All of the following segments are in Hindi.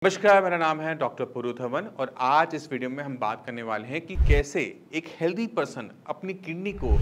नमस्कार, मेरा नाम है डॉक्टर पुरुधवन और आज इस वीडियो में हम बात करने वाले हैं कि कैसे एक हेल्दी पर्सन अपनी किडनी को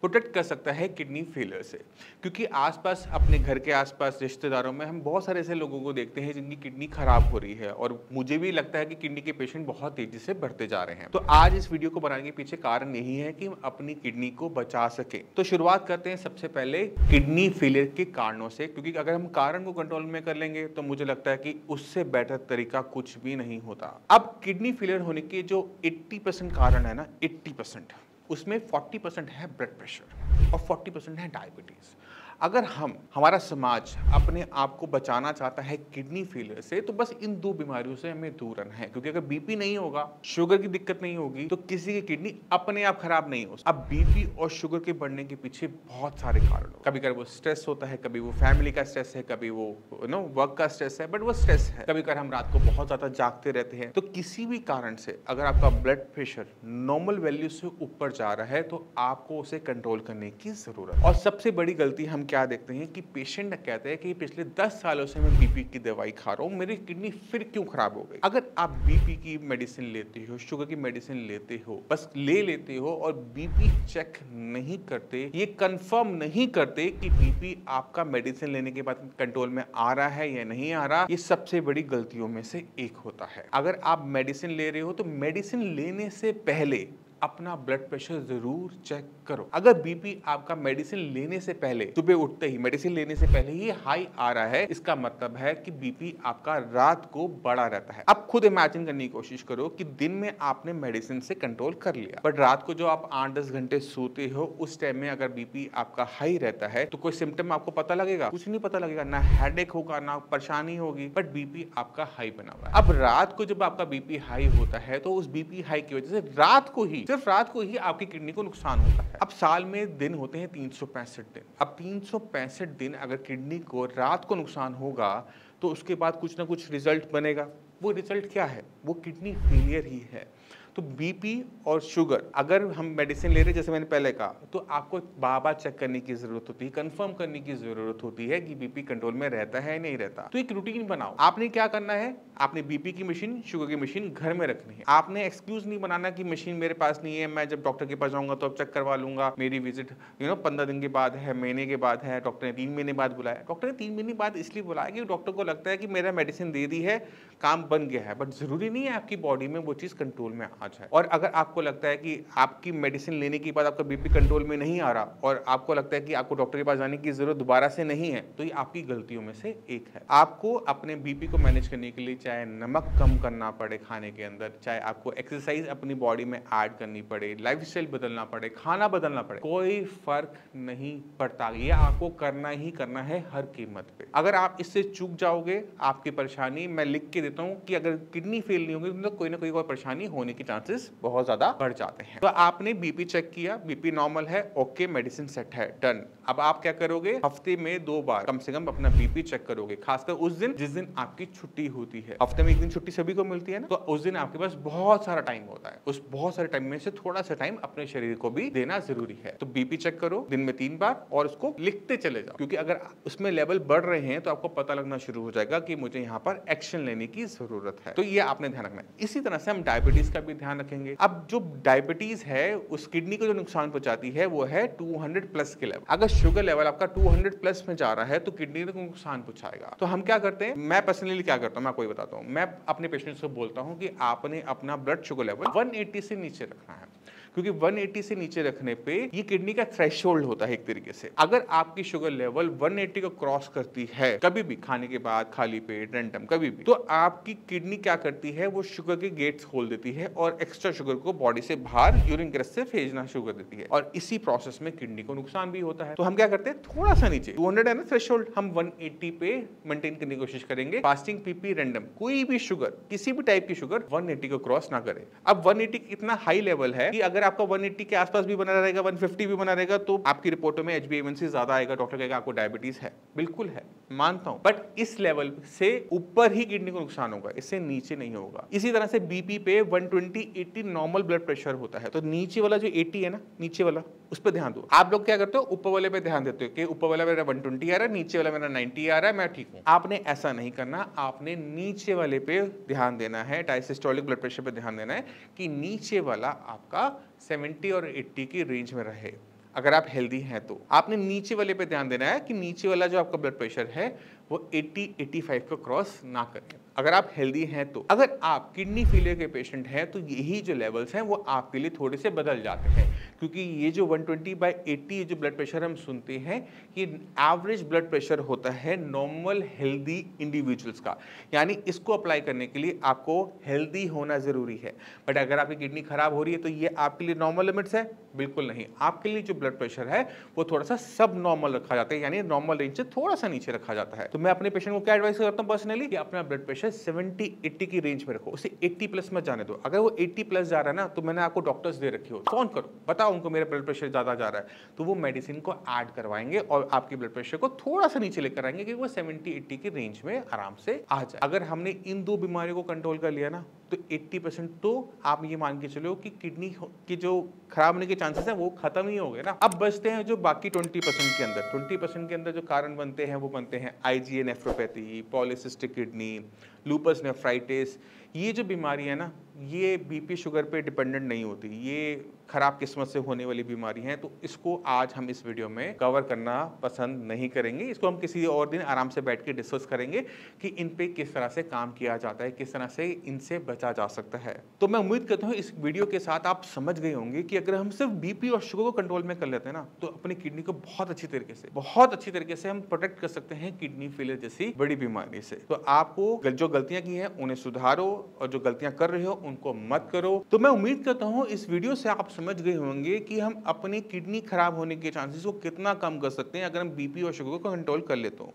प्रोटेक्ट कर सकता है किडनी फेलियर से। क्योंकि आसपास अपने घर के आसपास रिश्तेदारों में हम बहुत सारे ऐसे लोगों को देखते हैं जिनकी किडनी खराब हो रही है और मुझे भी लगता है कि किडनी के पेशेंट बहुत तेजी से बढ़ते जा रहे हैं। तो आज इस वीडियो को बनाने के पीछे कारण यही है कि हम अपनी किडनी को बचा सके। तो शुरुआत करते हैं सबसे पहले किडनी फेलियर के कारणों से, क्योंकि अगर हम कारण को कंट्रोल में कर लेंगे तो मुझे लगता है कि उससे बेटर तरीका कुछ भी नहीं होता। अब किडनी फेलियर होने के जो 80% कारण है ना, 80% उसमें 40% है ब्लड प्रेशर और 40% है डायबिटीज। अगर हमारा समाज अपने आप को बचाना चाहता है किडनी फेलियर से, तो बस इन दो बीमारियों से हमें दूर रहना है। क्योंकि अगर बीपी नहीं होगा, शुगर की दिक्कत नहीं होगी, तो किसी की किडनी अपने आप खराब नहीं हो। अब बीपी और शुगर के बढ़ने के पीछे बहुत सारे कारण हो। कभी कभी वो स्ट्रेस होता है, कभी वो फैमिली का स्ट्रेस है, कभी वो वर्क का स्ट्रेस है, बट वो स्ट्रेस है। कभी कभी हम रात को बहुत ज्यादा जागते रहते हैं। तो किसी भी कारण से अगर आपका ब्लड प्रेशर नॉर्मल वैल्यू से ऊपर जा रहा है तो आपको उसे कंट्रोल करने की जरूरत है। और सबसे बड़ी गलती हम क्या देखते हैं कि पेशेंट कहते हैं कि पिछले 10 सालों से मैं बीपी की दवाई खा रहा हूं, मेरी किडनी फिर क्यों खराब हो गई। अगर आप बीपी की मेडिसिन लेते हो, शुगर की मेडिसिन लेते हो, बस ले लेते हो और बीपी चेक नहीं करते, ये कंफर्म नहीं करते कि बीपी आपका मेडिसिन लेने के बाद कंट्रोल में आ रहा है या नहीं आ रहा, ये सबसे बड़ी गलतियों में से एक होता है। अगर आप मेडिसिन ले रहे हो तो मेडिसिन लेने से पहले अपना ब्लड प्रेशर जरूर चेक करो। अगर बीपी आपका मेडिसिन लेने से पहले, सुबह उठते ही मेडिसिन लेने से पहले ही हाई आ रहा है, इसका मतलब है कि बीपी आपका रात को बढ़ा रहता है। अब खुद इमेजिन करने की कोशिश करो कि दिन में आपने मेडिसिन से कंट्रोल कर लिया, बट रात को जो आप 8-10 घंटे सोते हो उस टाइम में अगर बीपी आपका हाई रहता है तो कोई सिम्टम आपको पता लगेगा? कुछ नहीं पता लगेगा, ना हेडेक होगा, ना परेशानी होगी, बट बीपी आपका हाई बना हुआ है। अब रात को जब आपका बीपी हाई होता है तो उस बीपी हाई की वजह से सिर्फ रात को ही आपकी किडनी को नुकसान होता है। अब साल में दिन होते हैं 365 दिन। अब 365 दिन अगर किडनी को रात को नुकसान होगा तो उसके बाद कुछ ना कुछ रिजल्ट बनेगा। वो रिजल्ट क्या है? वो किडनी फेलियर ही है। तो बीपी और शुगर अगर हम मेडिसिन ले रहे हैं, जैसे मैंने पहले कहा, तो आपको बार-बार चेक करने की जरूरत होती है, कंफर्म करने की जरूरत होती है कि बीपी कंट्रोल में रहता है या नहीं रहता। तो एक रूटीन बनाओ। आपने क्या करना है? आपने बीपी की मशीन, शुगर की मशीन घर में रखनी है। आपने एक्सक्यूज नहीं बनाना कि मशीन मेरे पास नहीं है, मैं जब डॉक्टर के पास जाऊंगा तो अब चेक करवा लूंगा, मेरी विजिट 15 दिन के बाद है, महीने के बाद है, डॉक्टर ने 3 महीने बाद बुलाया। डॉक्टर ने 3 महीने बाद इसलिए बुलाया कि डॉक्टर को लगता है कि मेरा मेडिसिन दे दी है, काम बन गया है, बट जरूरी नहीं है आपकी बॉडी में वो चीज कंट्रोल में आ जाए। और अगर आपको लगता है कि आपकी मेडिसिन लेने के बाद आपका बीपी कंट्रोल में नहीं आ रहा और आपको लगता है कि आपको डॉक्टर के पास जाने की जरूरत दोबारा से नहीं है, तो ये आपकी गलतियों में से एक है। आपको अपने बीपी को मैनेज करने के लिए चाहे नमक कम करना पड़े खाने के अंदर, चाहे आपको एक्सरसाइज अपनी बॉडी में ऐड करनी पड़े, लाइफस्टाइल बदलना पड़े, खाना बदलना पड़े, कोई फर्क नहीं पड़ता। ये आपको करना ही करना है हर कीमत पे। अगर आप इससे चूक जाओगे, आपकी परेशानी मैं लिख के देता हूँ कि अगर किडनी फेल नहीं होगी तो कोई ना कोई परेशानी होने की चांसेस बहुत ज्यादा बढ़ जाते हैं। तो आपने बीपी चेक किया, बीपी नॉर्मल है, ओके, मेडिसिन सेट है, डन। अब आप क्या करोगे? हफ्ते में 2 बार कम से कम अपना बीपी चेक करोगे, खासकर उस दिन जिस दिन आपकी छुट्टी होती है। हफ्ते में एक दिन छुट्टी सभी को मिलती है ना, तो उस दिन आपके पास बहुत सारा टाइम होता है। उस बहुत सारे टाइम में से थोड़ा सा टाइम अपने शरीर को भी देना जरूरी है। तो बीपी चेक करो दिन में 3 बार और उसको लिखते चले जाओ, क्योंकि अगर उसमें लेवल बढ़ रहे हैं तो आपको पता लगना शुरू हो जाएगा कि मुझे यहाँ पर एक्शन लेने की जरूरत है। तो ये आपने ध्यान रखना है। इसी तरह से हम डायबिटीज का भी ध्यान रखेंगे। अब जो डायबिटीज है उस किडनी को जो नुकसान पहुंचाती है वो है 200 प्लस के लेवल। अगर शुगर लेवल आपका 200 प्लस में जा रहा है तो किडनी को नुकसान पहुंचाएगा। तो हम क्या करते हैं, मैं पर्सनली क्या करता हूं, मैं आपको बताता हूं। मैं अपने पेशेंट्स को बोलता हूं कि आपने अपना ब्लड शुगर लेवल 180 से नीचे रखना है, क्योंकि 180 से नीचे रखने पे ये किडनी का थ्रेशोल्ड होता है एक तरीके से। अगर आपकी शुगर लेवल 180 को क्रॉस करती है कभी भी, खाने के बाद, खाली पेट, रैंडम कभी भी, तो आपकी किडनी क्या करती है, वो शुगर के गेट्स खोल देती है और एक्स्ट्रा शुगर को बॉडी से बाहर यूरिन के रास्ते से भेजना शुरू कर देती है, और इसी प्रोसेस में किडनी को नुकसान भी होता है। तो हम क्या करते हैं, थोड़ा सा नीचे 200 है ना थ्रेशोल्ड, हम 180 पे मेंटेन करने की कोशिश करेंगे। फास्टिंग, पीपी, रैंडम, कोई भी शुगर, किसी भी टाइप की शुगर 180 को क्रॉस ना करे। अब 180 इतना हाई लेवल है कि अगर अगर आपका 180 के आसपास भी बना रहेगा, 150 भी बना रहेगा, तो आपकी रिपोर्टों में HbA1c ज्यादा आएगा, डॉक्टर कहेगा आपको डायबिटीज है। बिल्कुल है, मानता हूं, बट इस लेवल से ऊपर ही किडनी को नुकसान होगा, इससे नीचे नहीं होगा। इसी तरह से बीपी पे 120 80 नॉर्मल ब्लड प्रेशर होता है, तो नीचे वाला जो 80 है ना, नीचे वाला, उस पर ध्यान दो। आप लोग क्या करते हो, ऊपर वाले पे ध्यान देते हो कि ऊपर वाला मेरा 120 आ रहा है, नीचे वाला मेरा 90 आ रहा है, मैं ठीक हूं। आपने ऐसा नहीं करना, आपने नीचे वाले पे ध्यान देना है, डायसिस्टोलिक ब्लड प्रेशर पे ध्यान देना है कि नीचे वाला आपका 70 और 80 की रेंज में रहे। अगर आप हेल्दी हैं तो आपने नीचे वाले पे ध्यान देना है कि नीचे वाला जो आपका ब्लड प्रेशर है वो 80-85 को क्रॉस ना करें। अगर आप हेल्दी हैं तो। अगर आप किडनी फेलियर के पेशेंट हैं तो यही जो लेवल्स हैं वो आपके लिए थोड़े से बदल जाते हैं, क्योंकि ये जो 120/80 जो ब्लड प्रेशर हम सुनते हैं ये एवरेज ब्लड प्रेशर होता है नॉर्मल हेल्दी इंडिविजुअल्स का, यानी इसको अप्लाई करने के लिए आपको हेल्दी होना जरूरी है। बट अगर आपकी किडनी खराब हो रही है तो ये आपके लिए नॉर्मल लिमिट्स है? बिल्कुल नहीं। आपके लिए जो ब्लड प्रेशर है वो थोड़ा सा सब नॉर्मल रखा जाता है, यानी नॉर्मल रेंज से थोड़ा सा नीचे रखा जाता है। तो मैं अपने पेशेंट को क्या एडवाइस करता हूँ पर्सनली कि अपना ब्लड प्रेशर 70-80 की रेंज में रखो, उसे 80 प्लस मत जाने दो। अगर वो 80 प्लस जा रहा है ना तो मैंने आपको डॉक्टर्स दे रखे हो, फोन करो, बताओ उनको मेरा ब्लड प्रेशर ज्यादा जा रहा है, तो वो मेडिसिन को ऐड करवाएंगे और आपके ब्लड प्रेशर को थोड़ा सा नीचे लेकर आएंगे कि वो 70-80 की रेंज में आराम से आ जाए। अगर हमने इन दो बीमारियों को कंट्रोल कर लिया ना तो 80% तो आप ये मान के चलो कि किडनी की जो खराब होने के चांसेस हैं वो खत्म ही हो गए ना। अब बचते हैं जो बाकी 20% के अंदर। 20% के अंदर जो कारण बनते हैं वो बनते हैं IgA nephropathy, polycystic kidney, lupus nephritis. ये जो बीमारी है ना ये बीपी शुगर पे डिपेंडेंट नहीं होती, ये खराब किस्मत से होने वाली बीमारी है, तो इसको आज हम इस वीडियो में कवर करना पसंद नहीं करेंगे। इसको हम किसी और दिन आराम से बैठ के डिस्कस करेंगे कि इन पे किस तरह से काम किया जाता है, किस तरह से इनसे बचा जा सकता है। तो मैं उम्मीद करता हूँ इस वीडियो के साथ आप समझ गए होंगे कि अगर हम सिर्फ बीपी और शुगर को कंट्रोल में कर लेते हैं ना तो अपनी किडनी को बहुत अच्छी तरीके से हम प्रोटेक्ट कर सकते हैं किडनी फेलियर जैसी बड़ी बीमारी से। तो आपको जो गलतियां की हैं उन्हें सुधारो और जो गलतियां कर रहे हो उनको मत करो। तो मैं उम्मीद करता हूं इस वीडियो से आप समझ गए होंगे कि हम अपनी किडनी खराब होने के चांसेस को कितना कम कर सकते हैं अगर हम बीपी और शुगर को कंट्रोल कर लेते हो।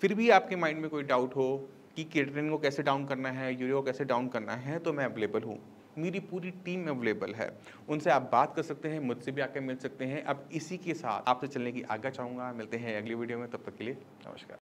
फिर भी आपके माइंड में कोई डाउट हो कि क्रिएटिनिन को कैसे डाउन करना है, यूरिया को कैसे डाउन करना है, तो मैं अवेलेबल हूँ, मेरी पूरी टीम अवेलेबल है, उनसे आप बात कर सकते हैं, मुझसे भी आकर मिल सकते हैं। अब इसी के साथ आपसे चलने की आज्ञा चाहूँगा। मिलते हैं अगली वीडियो में, तब तक के लिए नमस्कार।